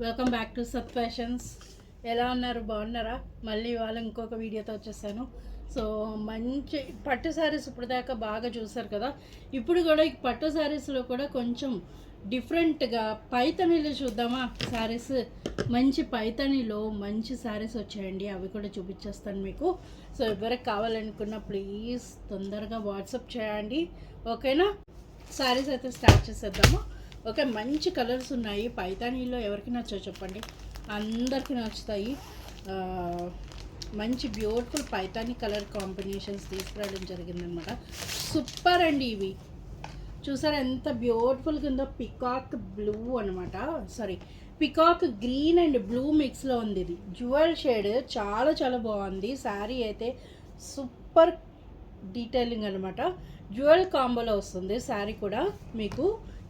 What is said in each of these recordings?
Welcome back to సత్ fashions. ఎలా ఉన్నారు? బాగున్నారా? మళ్ళీ ఇవాళ ఇంకొక వీడియోతో వచ్చేసాను. సో మంచి పట్టు శారీస్ ఇప్పటిదాకా బాగా చూసారు కదా. ఇప్పుడు కూడా ఈ పట్టు శారీస్లో కూడా కొంచెం డిఫరెంట్గా పైతనీలో చూద్దామా శారీస్. మంచి పైతనీలో మంచి శారీస్ వచ్చాయండి, అవి కూడా చూపించేస్తాను మీకు. సో ఎవరికి కావాలనుకున్న ప్లీజ్ తొందరగా వాట్సాప్ చేయండి, ఓకేనా? శారీస్ అయితే స్టార్ట్ చేసేద్దాము. ఓకే, మంచి కలర్స్ ఉన్నాయి. పైతానీలో ఎవరికి నచ్చో చెప్పండి, అందరికి నచ్చుతాయి. మంచి బ్యూటిఫుల్ పైతానీ కలర్ కాంబినేషన్స్ తీసుకురావడం జరిగిందనమాట. సూపర్ అండి ఇవి. చూసారా ఎంత బ్యూటిఫుల్గా ఉందో? పికాక్ బ్లూ అనమాట, sorry peacock green and blue మిక్స్లో ఉంది. ఇది జ్యువెల్ షేడ్, చాలా చాలా బాగుంది. శారీ అయితే సూపర్ డీటెయిలింగ్ అనమాట. జ్యువెల్ కాంబోలో వస్తుంది శారీ కూడా. మీకు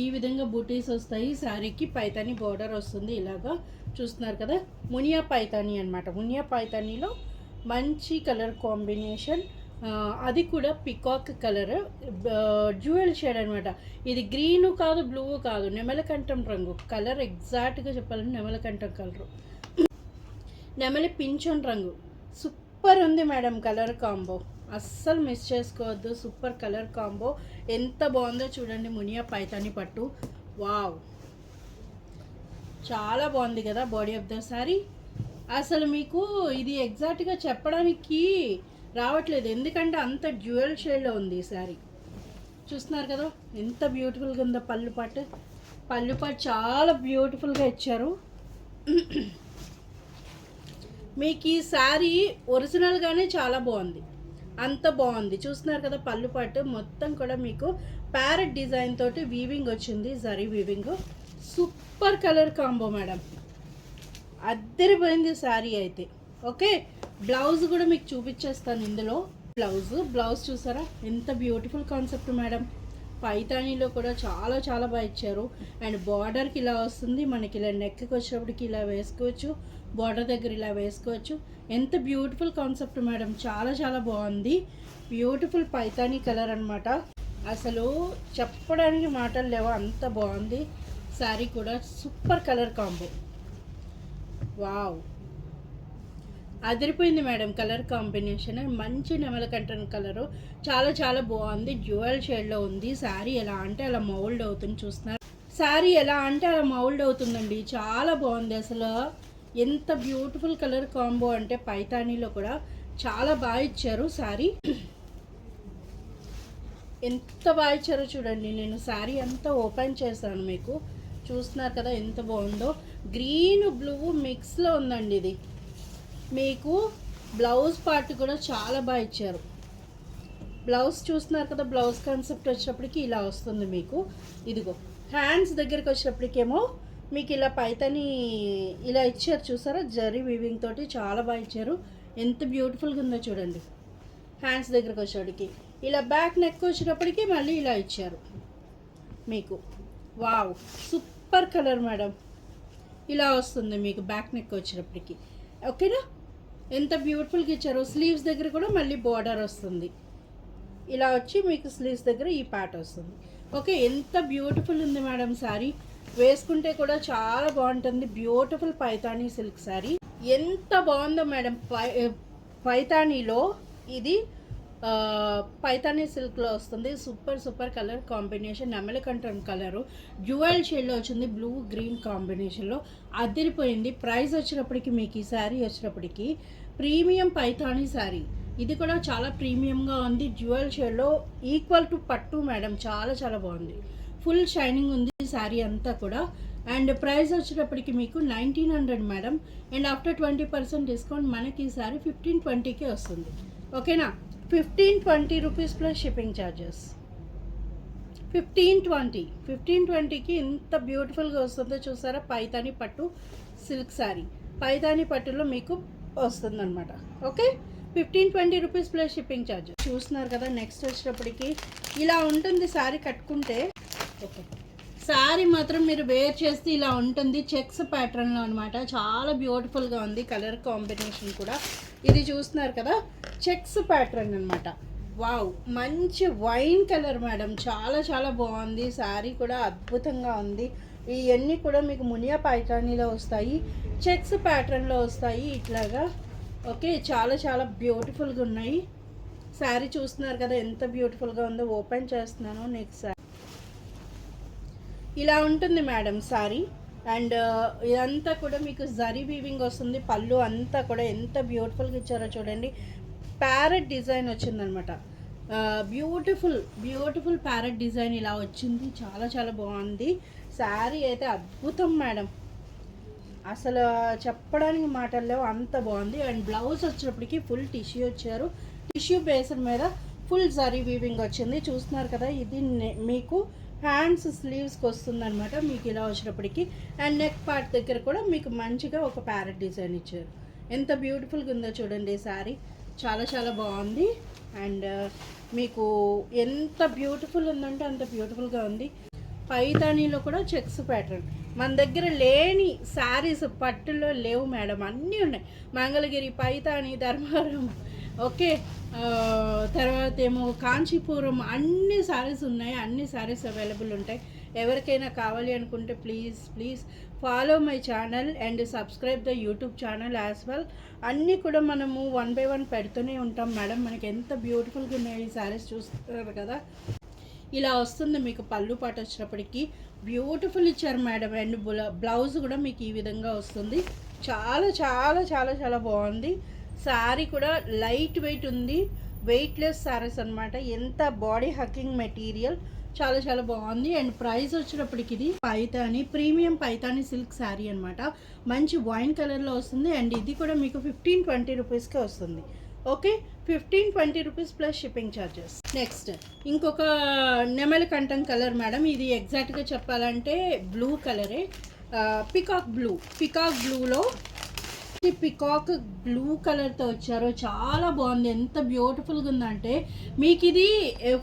ఈ విధంగా బూటీస్ వస్తాయి. శారీకి పైతానీ బోర్డర్ వస్తుంది. ఇలాగా చూస్తున్నారు కదా, మునియా పైతానీ అనమాట. మునియా పైతానీలో మంచి కలర్ కాంబినేషన్, అది కూడా పికాక్ కలర్, జ్యువెల్ షేడ్ అనమాట. ఇది గ్రీను కాదు, బ్లూ కాదు, నెమలకంఠం రంగు కలర్. ఎగ్జాక్ట్గా చెప్పాలంటే నెమలకంఠం కలరు, నెమలి పింఛన్ రంగు. సూపర్ ఉంది మేడం కలర్ కాంబో, అస్సలు మిస్ చేసుకోవద్దు. సూపర్ కలర్ కాంబో, ఎంత బాగుందో చూడండి. మునియా పైతానీ పట్టు, వావ్ చాలా బాగుంది కదా బాడీ ఆఫ్ ద శారీ. అసలు మీకు ఇది ఎగ్జాక్ట్గా చెప్పడానికి రావట్లేదు, ఎందుకంటే అంత జ్యువెల్ షేడ్లో ఉంది ఈ శారీ. చూస్తున్నారు కదా ఎంత బ్యూటిఫుల్గా ఉందో. పళ్ళు పాటు చాలా బ్యూటిఫుల్గా ఇచ్చారు. మీకు ఈ శారీ ఒరిజినల్గానే చాలా బాగుంది, అంత బాగుంది. చూస్తున్నారు కదా పళ్ళు పాటు మొత్తం కూడా మీకు ప్యారెట్ డిజైన్ తోటి వీవింగ్ వచ్చింది, zari weaving. Super colour combo madam, అద్దరిపోయింది శారీ అయితే. ఓకే, బ్లౌజ్ కూడా మీకు చూపించేస్తాను ఇందులో. బ్లౌజ్ చూసారా ఎంత బ్యూటిఫుల్ కాన్సెప్ట్ మేడం. పైతానీలో కూడా చాలా చాలా బాగా ఇచ్చారు. అండ్ బార్డర్కి ఇలా వస్తుంది మనకి, ఇలా నెక్కి వచ్చేటప్పటికి ఇలా వేసుకోవచ్చు, బార్డర్ దగ్గర ఇలా వేసుకోవచ్చు. ఎంత బ్యూటిఫుల్ కాన్సెప్ట్ మేడం, చాలా చాలా బాగుంది. బ్యూటిఫుల్ పైతానీ కలర్ అనమాట. అసలు చెప్పడానికి మాటలు లేవు, అంత బాగుంది శారీ కూడా. సూపర్ కలర్ కాంబో, వావ్ అదిరిపోయింది మేడం కలర్ కాంబినేషన్. మంచి నెమలకంఠం కలరు, చాలా చాలా బాగుంది. జ్యువెల్ షేడ్లో ఉంది. శారీ ఎలా అంటే అలా మౌల్డ్ అవుతుంది. చూస్తున్నారు శారీ ఎలా అంటే అలా మౌల్డ్ అవుతుందండి, చాలా బాగుంది. అసలు ఎంత బ్యూటిఫుల్ కలర్ కాంబో అంటే పైతానీలో కూడా చాలా బాగా ఇచ్చారు శారీ. ఎంత బాగా ఇచ్చారో చూడండి. నేను శారీ అంతా ఓపెన్ చేశాను మీకు, చూస్తున్నారు కదా ఎంత బాగుందో. గ్రీన్ బ్లూ మిక్స్లో ఉందండి ఇది. మీకు బ్లౌజ్ పార్ట్ కూడా చాలా బాగా ఇచ్చారు. బ్లౌజ్ చూస్తున్నారు కదా, బ్లౌజ్ కాన్సెప్ట్ వచ్చేటప్పటికి ఇలా వస్తుంది మీకు. ఇదిగో హ్యాండ్స్ దగ్గరికి వచ్చేటప్పటికేమో మీకు ఇలా పైతాని ఇలా ఇచ్చారు, చూసారా జరీ వీవింగ్ తోటి చాలా బాగా ఇచ్చారు. ఎంత బ్యూటిఫుల్గా ఉందో చూడండి. హ్యాండ్స్ దగ్గరికి వచ్చేటప్పటికి ఇలా బ్యాక్ నెక్ వచ్చేటప్పటికి మళ్ళీ ఇలా ఇచ్చారు మీకు. వావ్ సూపర్ కలర్ మేడం, ఇలా వస్తుంది మీకు బ్యాక్ నెక్ వచ్చేటప్పటికి. ఓకేనా, ఎంత బ్యూటిఫుల్గా ఇచ్చారు. స్లీవ్స్ దగ్గర కూడా మళ్ళీ బార్డర్ వస్తుంది, ఇలా వచ్చి మీకు స్లీవ్స్ దగ్గర ఈ ప్యాట్ వస్తుంది. ఓకే, ఎంత బ్యూటిఫుల్ ఉంది మేడం శారీ. వేసుకుంటే కూడా చాలా బాగుంటుంది. బ్యూటిఫుల్ పైతానీ సిల్క్ శారీ, ఎంత బాగుందో మేడం. పైతానీలో ఇది పైతానీ సిల్క్లో వస్తుంది. సూపర్ కలర్ కాంబినేషన్, నెమలికంఠం కలరు జ్యువెల్ షేడ్లో వచ్చింది, బ్లూ గ్రీన్ కాంబినేషన్లో అదిరిపోయింది. ప్రైస్ వచ్చినప్పటికి మీకు ఈ శారీ వచ్చినప్పటికి ప్రీమియం పైతానీ శారీ. ఇది కూడా చాలా ప్రీమియంగా ఉంది. జ్యువెల్ షేడ్లో ఈక్వల్ టు పట్టు మేడం, చాలా చాలా బాగుంది. ఫుల్ షైనింగ్ ఉంది శారీ అంతా కూడా. అండ్ ప్రైస్ వచ్చేటప్పటికి మీకు 1900 మేడం. అండ్ ఆఫ్టర్ 20% డిస్కౌంట్ మనకి ఈ శారీ 1520కే వస్తుంది. ఓకేనా, 1520 రూపీస్ ప్లస్ షిప్పింగ్ ఛార్జెస్. 1520కి ఎంత బ్యూటిఫుల్గా వస్తుందో చూసారా. పైతానీ పట్టు సిల్క్ శారీ, పైతానీ పట్టులో మీకు వస్తుందన్నమాట. Okay, 1520 rupees plus shipping charges. చూస్తున్నారు కదా, నెక్స్ట్ వచ్చేటప్పటికి ఇలా ఉంటుంది శారీ కట్టుకుంటే. ఓకే, శారీ మాత్రం మీరు వేర్ చేస్తే ఇలా ఉంటుంది, చెక్స్ ప్యాటర్న్లో అనమాట. చాలా బ్యూటిఫుల్గా ఉంది కలర్ కాంబినేషన్ కూడా. ఇది చూస్తున్నారు కదా చెక్స్ ప్యాటర్న్ అనమాట. వావ్ మంచి వైన్ కలర్ మేడం, చాలా చాలా బాగుంది. శారీ కూడా అద్భుతంగా ఉంది. ఇవన్నీ కూడా మీకు మునియా పైఠానీలో వస్తాయి, చెక్స్ ప్యాటర్న్లో వస్తాయి ఇట్లాగా. ఓకే, చాలా చాలా బ్యూటిఫుల్గా ఉన్నాయి. శారీ చూస్తున్నారు కదా ఎంత బ్యూటిఫుల్గా ఉందో. ఓపెన్ చేస్తున్నాను. నెక్స్ట్ ఇలా ఉంటుంది మేడం శారీ. అండ్ ఇదంతా కూడా మీకు జరీ వీవింగ్ వస్తుంది. పళ్ళు అంతా కూడా ఎంత బ్యూటిఫుల్గా ఇచ్చారో చూడండి. ప్యారెట్ డిజైన్ వచ్చిందనమాట. బ్యూటిఫుల్ ప్యారెట్ డిజైన్ ఇలా వచ్చింది. చాలా చాలా బాగుంది. శారీ అయితే అద్భుతం మేడం, అసలు చెప్పడానికి మాటలు లేవు, అంత బాగుంది. అండ్ బ్లౌజ్ వచ్చేటప్పటికి ఫుల్ టిష్యూ వచ్చారు. టిష్యూ బేస్డ్ మీద ఫుల్ జరీ వీవింగ్ వచ్చింది. చూస్తున్నారు కదా, ఇది మీకు హ్యాండ్స్ స్లీవ్స్కి వస్తుంది అనమాట మీకు ఇలా వచ్చేటప్పటికి. అండ్ నెక్ పార్ట్ దగ్గర కూడా మీకు మంచిగా ఒక ప్యారెట్ డిజైన్ ఇచ్చారు. ఎంత బ్యూటిఫుల్గా ఉందో చూడండి శారీ, చాలా చాలా బాగుంది. అండ్ మీకు ఎంత బ్యూటిఫుల్ ఉందంటే అంత బ్యూటిఫుల్గా ఉంది. పైతానీలో కూడా చెక్స్ ప్యాటర్న్ మన దగ్గర లేని శారీస్ పట్టులో లేవు మేడం, అన్నీ ఉన్నాయి. మంగళగిరి, పైతాని, ధర్మవరం, ఓకే, తర్వాత ఏమో కాంచీపురం, అన్ని శారీస్ ఉన్నాయి. అన్ని శారీస్ అవైలబుల్ ఉంటాయి. ఎవరికైనా కావాలి అనుకుంటే please follow my channel and subscribe the YouTube channel as well. అన్నీ కూడా మనము 1 by 1 పెడుతూనే ఉంటాం మేడం. మనకి ఎంత బ్యూటిఫుల్గా ఉన్నాయి ఈ శారీస్, చూస్తున్నారు కదా. ఇలా వస్తుంది మీకు పళ్ళు పాట వచ్చినప్పటికీ. బ్యూటిఫుల్ ఇచ్చారు మేడం. అండ్ బ్లౌజ్ కూడా మీకు ఈ విధంగా వస్తుంది. చాలా చాలా చాలా చాలా బాగుంది. శారీ కూడా లైట్ వెయిట్ ఉంది, వెయిట్లెస్ శారీస్ అనమాట. ఎంత బాడీ హకింగ్ మెటీరియల్, చాలా చాలా బాగుంది. అండ్ ప్రైస్ వచ్చినప్పటికి ఇది పైతాని ప్రీమియం పైతాని సిల్క్ శారీ అనమాట. మంచి వైన్ కలర్లో వస్తుంది. అండ్ ఇది కూడా మీకు 15-20 రూపీస్కే వస్తుంది. Okay, 15-20 rupees plus shipping charges. Next ఇంకొక నెమలి కంఠం కలర్ మేడం. ఇది ఎగ్జాక్ట్గా చెప్పాలంటే బ్లూ కలరే, పికాక్ బ్లూలో పికాక్ బ్లూ కలర్తో వచ్చారు. చాలా బాగుంది. ఎంత బ్యూటిఫుల్గా ఉందంటే మీకు ఇది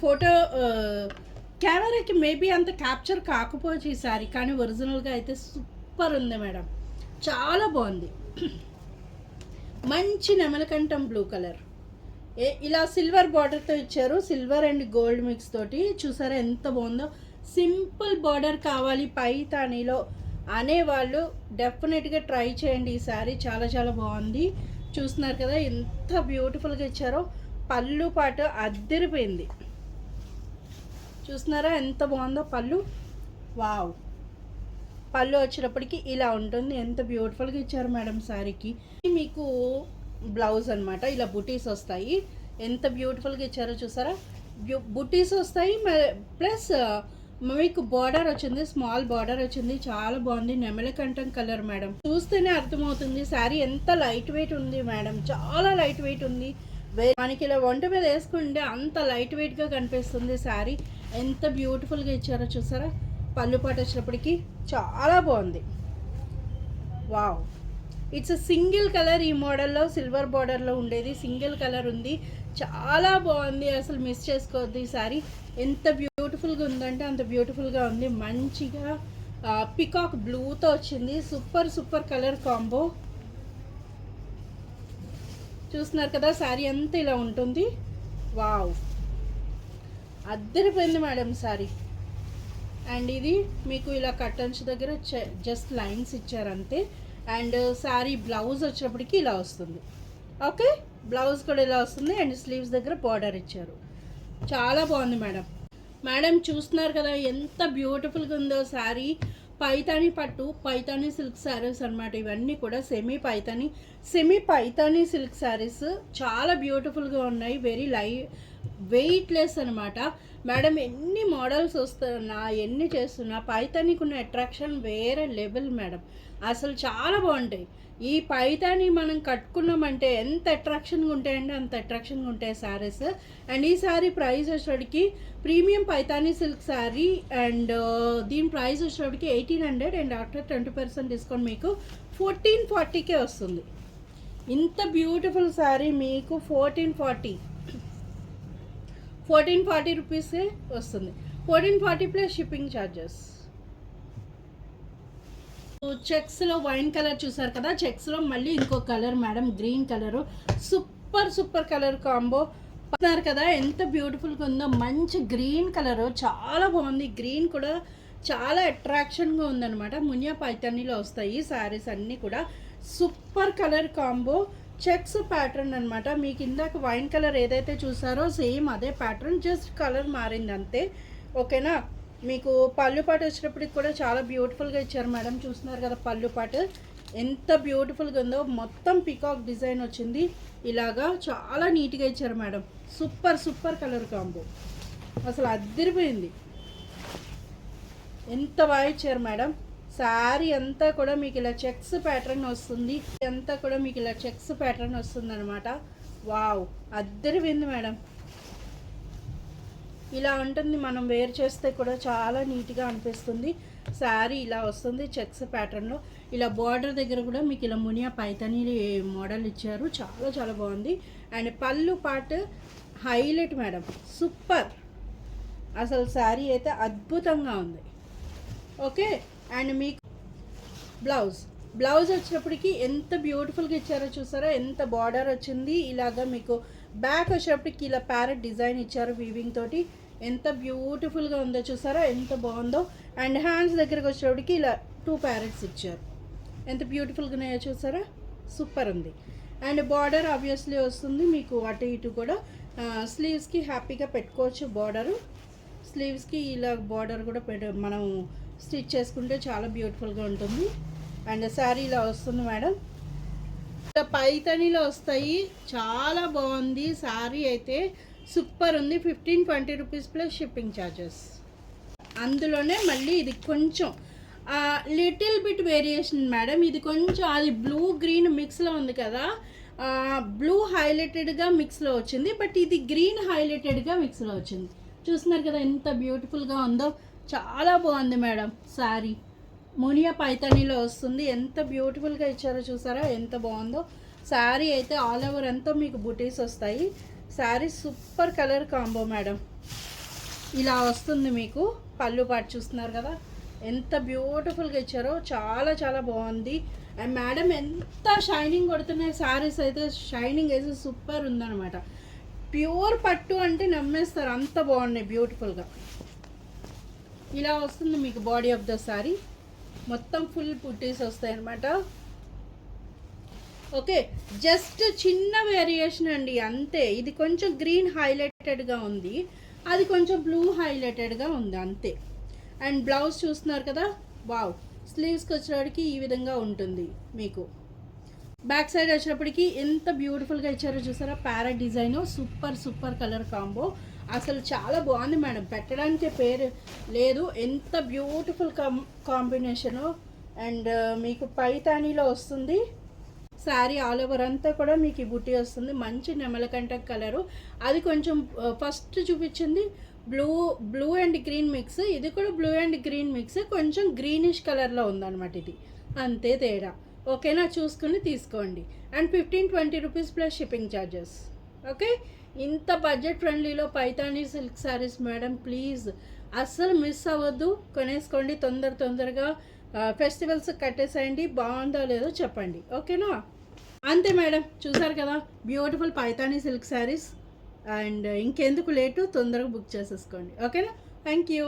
ఫోటో కెమెరాకి మేబీ అంత క్యాప్చర్ కాకపోవచ్చు ఈ సారీ, కానీ ఒరిజినల్గా అయితే సూపర్ ఉంది మేడం, చాలా బాగుంది. మంచి నెమలకంఠం బ్లూ కలర్, ఇలా సిల్వర్ బార్డర్తో ఇచ్చారు. సిల్వర్ అండ్ గోల్డ్ మిక్స్ తోటి, చూసారా ఎంత బాగుందో. సింపుల్ బార్డర్ కావాలి పైతానీలో అనేవాళ్ళు డెఫినెట్గా ట్రై చేయండి. ఈ శారీ చాలా చాలా బాగుంది. చూస్తున్నారు కదా ఎంత బ్యూటిఫుల్గా ఇచ్చారో. పళ్ళు పాటు అద్దరిపోయింది. చూస్తున్నారా ఎంత బాగుందో పళ్ళు. వావ్, పళ్ళు వచ్చేటప్పటికి ఇలా ఉంటుంది. ఎంత బ్యూటిఫుల్గా ఇచ్చారు మేడం శారీకి. మీకు బ్లౌజ్ అనమాట, ఇలా బుటీస్ వస్తాయి. ఎంత బ్యూటిఫుల్గా ఇచ్చారో చూసారా. బుటీస్ వస్తాయి ప్లస్ మీకు బార్డర్ వచ్చింది, స్మాల్ బార్డర్ వచ్చింది. చాలా బాగుంది. నెమలికంఠం కలర్ మేడం, చూస్తేనే అర్థమవుతుంది. శారీ ఎంత లైట్ వెయిట్ ఉంది మేడం, చాలా లైట్ వెయిట్ ఉంది. మనకి ఇలా వంట మీద వేసుకుంటే అంత లైట్ వెయిట్గా కనిపిస్తుంది శారీ. ఎంత బ్యూటిఫుల్గా ఇచ్చారో చూసారా. పళ్ళు పాటు వచ్చినప్పటికీ చాలా బాగుంది. Wow, it's single colour. ఈ మోడల్లో సిల్వర్ బార్డర్లో ఉండేది సింగిల్ కలర్ ఉంది. చాలా బాగుంది, అసలు మిస్ చేసుకోవద్దు ఈ శారీ. ఎంత బ్యూటిఫుల్గా ఉందంటే అంత బ్యూటిఫుల్గా ఉంది. మంచిగా పికాక్ బ్లూతో వచ్చింది. Super colour combo. చూస్తున్నారు కదా శారీ అంతా ఇలా ఉంటుంది. వావ్, అద్దరిపోయింది మేడం శారీ. అండ్ ఇది మీకు ఇలా కట్టన్స్ దగ్గర జస్ట్ లైన్స్ ఇచ్చారంతే. అండ్ శారీ బ్లౌజ్ వచ్చినప్పటికీ ఇలా వస్తుంది. ఓకే, బ్లౌజ్ కూడా ఇలా వస్తుంది. అండ్ స్లీవ్స్ దగ్గర బార్డర్ ఇచ్చారు. చాలా బాగుంది మేడం చూస్తున్నారు కదా ఎంత బ్యూటిఫుల్గా ఉందో శారీ. పైతాని పట్టు, పైతాని సిల్క్ శారీస్ అనమాట. ఇవన్నీ కూడా సెమీ పైతాని సిల్క్ శారీస్ చాలా బ్యూటిఫుల్గా ఉన్నాయి. వెరీ వెయిట్లెస్ అనమాట మేడం. ఎన్ని మోడల్స్ వస్తున్నా, ఎన్ని చేస్తున్నా పైతానికి ఉన్న అట్రాక్షన్ వేరే లెవెల్ మేడం. అసలు చాలా బాగుంటాయి. ఈ పైతాని మనం కట్టుకున్నామంటే ఎంత అట్రాక్షన్గా ఉంటాయంటే అంత అట్రాక్షన్గా ఉంటాయి శారీస్. అండ్ ఈ శారీ ప్రైస్ వచ్చేటికి premium Paithani silk sari. And దీని ప్రైస్ వచ్చేటికి 1800. అండ్ ఆఫ్టర్ 20% డిస్కౌంట్ మీకు 1440కే వస్తుంది. ఇంత బ్యూటిఫుల్ శారీ మీకు 1440 రూపీసే వస్తుంది. 1440 ప్లస్ షిప్పింగ్ ఛార్జెస్. చెక్స్లో వైన్ కలర్ చూసారు కదా. చెక్స్లో మళ్ళీ ఇంకో colour madam, green colour. Super colour combo. చూస్తున్నారు కదా ఎంత బ్యూటిఫుల్గా ఉందో. మంచి గ్రీన్ కలరు, చాలా బాగుంది. గ్రీన్ కూడా చాలా అట్రాక్షన్గా ఉందన్నమాట. మునియా పైతానీలో వస్తాయి శారీస్ అన్నీ కూడా. Super colour combo, checks pattern అనమాట. మీకు ఇందాక వైన్ కలర్ ఏదైతే చూసారో సేమ్ అదే ప్యాటర్న్, జస్ట్ కలర్ మారింది అంతే. ఓకేనా. మీకు పళ్ళు పాటు వచ్చినప్పటికి కూడా చాలా బ్యూటిఫుల్గా ఇచ్చారు మేడం. చూస్తున్నారు కదా పళ్ళు పాటు ఎంత బ్యూటిఫుల్గా ఉందో. మొత్తం పికాక్ డిజైన్ వచ్చింది ఇలాగా, చాలా నీట్గా ఇచ్చారు madam. Super super colour combo, అసలు అదిరిపోయింది. ఎంత బాగా ఇచ్చారు మేడం. శారీ అంతా కూడా మీకు ఇలా చెక్స్ ప్యాటర్న్ వస్తుంది, అంతా కూడా మీకు ఇలా చెక్స్ ప్యాటర్న్ వస్తుంది అనమాట. వావ్, అద్దరిపోయింది మేడం. ఇలా ఉంటుంది, మనం వేర్ చేస్తే కూడా చాలా నీట్గా అనిపిస్తుంది. శారీ ఇలా వస్తుంది చెక్స్ ప్యాటర్న్లో. ఇలా బార్డర్ దగ్గర కూడా మీకు ఇలా మునియా పైతానీ మోడల్ ఇచ్చారు, చాలా చాలా బాగుంది. అండ్ పళ్ళు పార్ట్ హైలైట్ మేడం, సూపర్. అసలు శారీ అయితే అద్భుతంగా ఉంది. ఓకే. అండ్ మీకు బ్లౌజ్ వచ్చినప్పటికి ఎంత బ్యూటిఫుల్గా ఇచ్చారో చూసారా, ఎంత బార్డర్ వచ్చింది. ఇలాగా మీకు బ్యాక్ వచ్చేటప్పటికి ఇలా ప్యారెట్ డిజైన్ ఇచ్చారు వీవింగ్ తోటి, ఎంత బ్యూటిఫుల్గా ఉందో చూసారా, ఎంత బాగుందో. అండ్ హ్యాండ్స్ దగ్గరకు వచ్చేటప్పటికి ఇలా 2 ప్యారెట్స్ ఇచ్చారు, ఎంత బ్యూటిఫుల్గా ఉన్నాయో చూసారా, సూపర్ ఉంది. అండ్ బార్డర్ ఆబ్వియస్లీ వస్తుంది మీకు అటు ఇటు కూడా. స్లీవ్స్కి హ్యాపీగా పెట్టుకోవచ్చు బార్డరు. స్లీవ్స్కి ఇలా బార్డర్ కూడా మనం స్టిచ్ చేసుకుంటే చాలా బ్యూటిఫుల్గా ఉంటుంది. అండ్ శారీ ఇలా వస్తుంది మేడం. పైతానీలో వస్తాయి, చాలా బాగుంది శారీ అయితే, సూపర్ ఉంది. 15-20 రూపీస్ ప్లస్ షిప్పింగ్ ఛార్జెస్. అందులోనే మళ్ళీ ఇది కొంచెం లిటిల్ బిట్ వేరియేషన్ మేడం. ఇది కొంచెం అది బ్లూ గ్రీన్ మిక్స్లో ఉంది కదా, బ్లూ హైలైటెడ్గా మిక్స్లో వచ్చింది, బట్ ఇది గ్రీన్ హైలైటెడ్గా మిక్స్లో వచ్చింది. చూస్తున్నారు కదా ఎంత బ్యూటిఫుల్గా ఉందో, చాలా బాగుంది మేడం. శారీ మునియా పైతానీలో వస్తుంది, ఎంత బ్యూటిఫుల్గా ఇచ్చారో చూసారా, ఎంత బాగుందో. శారీ అయితే ఆల్ ఓవర్ అంతా మీకు బుటీస్ వస్తాయి. Sari super colour combo madam. ఇలా వస్తుంది మీకు పళ్ళు పాటు. చూస్తున్నారు కదా ఎంత బ్యూటిఫుల్గా ఇచ్చారో, చాలా చాలా బాగుంది. అండ్ మేడం ఎంత షైనింగ్ కొడుతున్నాయి శారీస్ అయితే, షైనింగ్ అయితే సూపర్ ఉందన్నమాట. ప్యూర్ పట్టు అంటే నమ్మేస్తారు, అంత బాగున్నాయి బ్యూటిఫుల్గా. ఇలా వస్తుంది మీకు బాడీ ఆఫ్ ద శారీ, మొత్తం ఫుల్ బుటీస్ వస్తాయి అన్నమాట. ఓకే, జస్ట్ చిన్న వేరియేషన్ అండి అంతే. ఇది కొంచెం గ్రీన్ హైలైటెడ్గా ఉంది, అది కొంచెం బ్లూ హైలైటెడ్గా ఉంది అంతే. అండ్ బ్లౌజ్ చూస్తున్నారు కదా, వావ్. స్లీవ్స్కి వచ్చేటప్పటికి ఈ విధంగా ఉంటుంది మీకు. బ్యాక్ సైడ్ వచ్చినప్పటికి ఎంత బ్యూటిఫుల్గా ఇచ్చారో చూసారా, parrot design, super super colour combo. అసలు చాలా బాగుంది మేడం, పెట్టడానికి పేరు లేదు, ఎంత బ్యూటిఫుల్ కాంబినేషను. అండ్ మీకు పైతానీలో వస్తుంది శారీ, ఆల్ ఓవర్ అంతా కూడా మీకు ఈ బుట్టి వస్తుంది. మంచి నెమలకంట కలరు, అది కొంచెం ఫస్ట్ చూపించింది బ్లూ అండ్ గ్రీన్ మిక్స్, ఇది కూడా బ్లూ అండ్ గ్రీన్ మిక్స్, కొంచెం గ్రీనిష్ కలర్లో ఉందన్నమాట ఇది, అంతే తేడా. ఓకేనా, చూసుకుని తీసుకోండి. And 15-20 rupees plus shipping charges. Okay, ఇంత బడ్జెట్ ఫ్రెండ్లీలో Paithani silk saris madam, please అస్సలు మిస్ అవ్వద్దు, కొనేసుకోండి తొందరగా. ఫెస్టివల్స్ కట్టేసేయండి, బాగుందో లేదో చెప్పండి. ఓకేనా, అంతే మేడం. చూసారు కదా beautiful Paithani silk saris. And ఇంకెందుకు లేటు, తొందరగా బుక్ చేసేసుకోండి. ఓకేనా, థ్యాంక్ యూ.